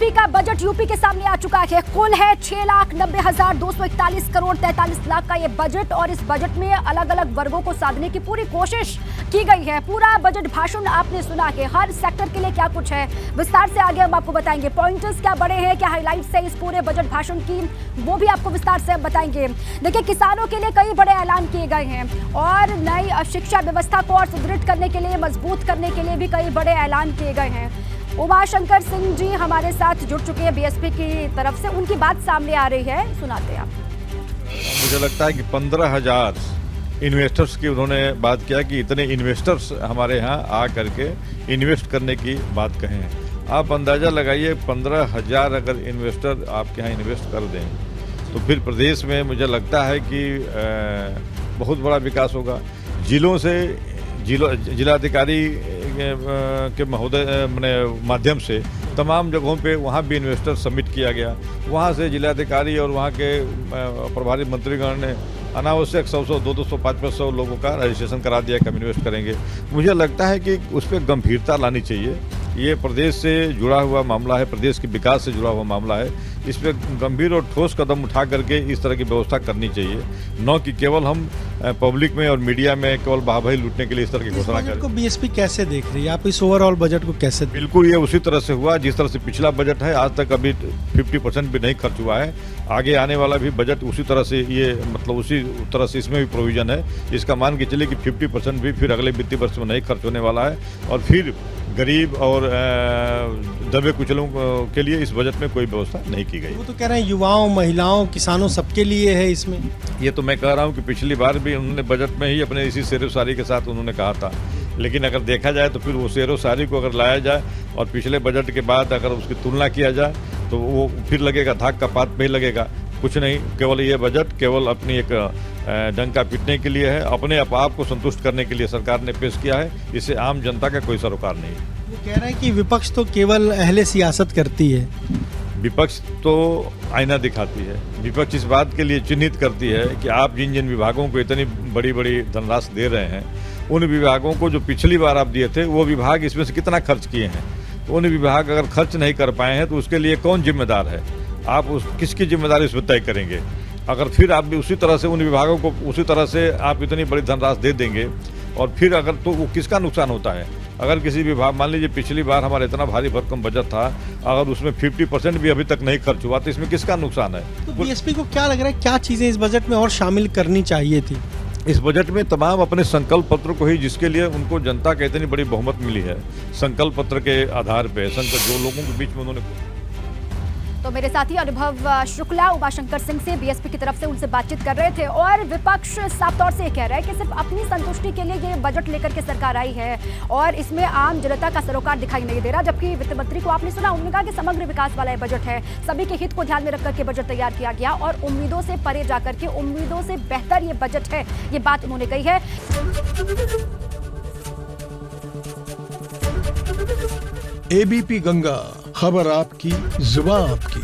UP का budget UP के सामने आ चुका है। कुल है 6,90,241 करोड़ 43 लाख का ये बजट और इस बजट में अलग अलग वर्गों को साधने की पूरी कोशिश की गई है। पूरा बजट भाषण आपने सुना है, हर सेक्टर के लिए क्या कुछ है विस्तार से आगे हम आपको बताएंगे। पॉइंटर्स क्या बड़े हैं, क्या हाईलाइट्स है इस पूरे बजट भाषण की, वो भी आपको विस्तार से बताएंगे। देखिए, किसानों के लिए कई बड़े ऐलान किए गए हैं और नई शिक्षा व्यवस्था को और सुदृढ़ करने के लिए, मजबूत करने के लिए भी कई बड़े ऐलान किए गए हैं। उमाशंकर सिंह जी हमारे साथ जुड़ चुके हैं बीएसपी की तरफ से, उनकी बात सामने आ रही है, सुनाते हैं आप। मुझे लगता है कि 15,000 इन्वेस्टर्स की उन्होंने बात किया कि इतने इन्वेस्टर्स हमारे यहाँ आ करके इन्वेस्ट करने की बात कहें। आप अंदाज़ा लगाइए, 15,000 अगर इन्वेस्टर आपके यहाँ इन्वेस्ट कर दें तो फिर प्रदेश में मुझे लगता है कि बहुत बड़ा विकास होगा। जिलों से जिलाधिकारी के महोदय माध्यम से तमाम जगहों पे वहाँ भी इन्वेस्टर सबमिट किया गया। वहाँ से जिलाधिकारी और वहाँ के प्रभारी मंत्रीगण ने अनावश्यक 100, 200, 500 लोगों का रजिस्ट्रेशन करा दिया कि हम इन्वेस्ट करेंगे। मुझे लगता है कि उस पर गंभीरता लानी चाहिए। ये प्रदेश से जुड़ा हुआ मामला है, प्रदेश के विकास से जुड़ा हुआ मामला है। इस पर गंभीर और ठोस कदम उठा करके इस तरह की व्यवस्था करनी चाहिए, न कि केवल हम पब्लिक में और मीडिया में केवल वाहवाही लूटने के लिए इस तरह की घोषणा करें। को बीएसपी कैसे देख रही है, आप इस ओवरऑल बजट को कैसे? बिल्कुल ये उसी तरह से हुआ जिस तरह से पिछला बजट है, आज तक अभी 50% भी नहीं खर्च हुआ है। आगे आने वाला भी बजट उसी तरह से, ये मतलब उसी तरह से इसमें भी प्रोविजन है। इसका मान के चलिए कि 50% भी फिर अगले वित्तीय वर्ष में नहीं खर्च होने वाला है और फिर गरीब और दबे कुचलों के लिए इस बजट में कोई व्यवस्था नहीं की गई। वो तो कह रहे हैं युवाओं, महिलाओं, किसानों सबके लिए है इसमें। ये तो मैं कह रहा हूँ कि पिछली बार भी उन्होंने बजट में ही अपने इसी शेरो शायरी के साथ उन्होंने कहा था, लेकिन अगर देखा जाए तो फिर वो शेरो शायरी को अगर लाया जाए और पिछले बजट के बाद अगर उसकी तुलना किया जाए तो वो फिर लगेगा धाक का पात पे ही लगेगा। कुछ नहीं, केवल ये बजट केवल अपनी एक डंका पीटने के लिए है, अपने आप को संतुष्ट करने के लिए सरकार ने पेश किया है। इससे आम जनता का कोई सरोकार नहीं है। वो कह रहे हैं कि विपक्ष तो केवल अहले सियासत करती है। विपक्ष तो आईना दिखाती है। विपक्ष इस बात के लिए चिन्हित करती है कि आप जिन जिन विभागों को इतनी बड़ी बड़ी धनराशि दे रहे हैं, उन विभागों को जो पिछली बार आप दिए थे वो विभाग इसमें से कितना खर्च किए हैं। उन विभाग अगर खर्च नहीं कर पाए हैं तो उसके लिए कौन जिम्मेदार है? आप किसकी जिम्मेदारी इसमें तय करेंगे? अगर फिर आप भी उसी तरह से उन विभागों को उसी तरह से आप इतनी बड़ी धनराशि दे देंगे और फिर अगर तो वो किसका नुकसान होता है? अगर किसी विभाग, मान लीजिए पिछली बार हमारा इतना भारी भरकम बजट था, अगर उसमें 50% भी अभी तक नहीं खर्च हुआ तो इसमें किसका नुकसान है? तो बीएसपी को क्या लग रहा है, क्या चीजें इस बजट में और शामिल करनी चाहिए थी? इस बजट में तमाम अपने संकल्प पत्र को ही, जिसके लिए उनको जनता का इतनी बड़ी बहुमत मिली है, संकल्प पत्र के आधार पे जो लोगों के बीच में उन्होंने। तो मेरे साथी अनुभव शुक्ला उमाशंकर सिंह से बीएसपी की तरफ से उनसे बातचीत कर रहे थे और विपक्ष साफ तौर से ये कह रहा है कि सिर्फ अपनी संतुष्टि के लिए ये बजट लेकर के सरकार आई है और इसमें आम जनता का सरोकार दिखाई नहीं दे रहा। जबकि वित्त मंत्री को आपने सुना, उन्होंने कहा कि समग्र विकास वाला ये बजट है, सभी के हित को ध्यान में रखकर के बजट तैयार किया गया और उम्मीदों से परे जाकर के उम्मीदों से बेहतर ये बजट है, ये बात उन्होंने कही है। एबीपी गंगा, खबर आपकी, जुबान आपकी।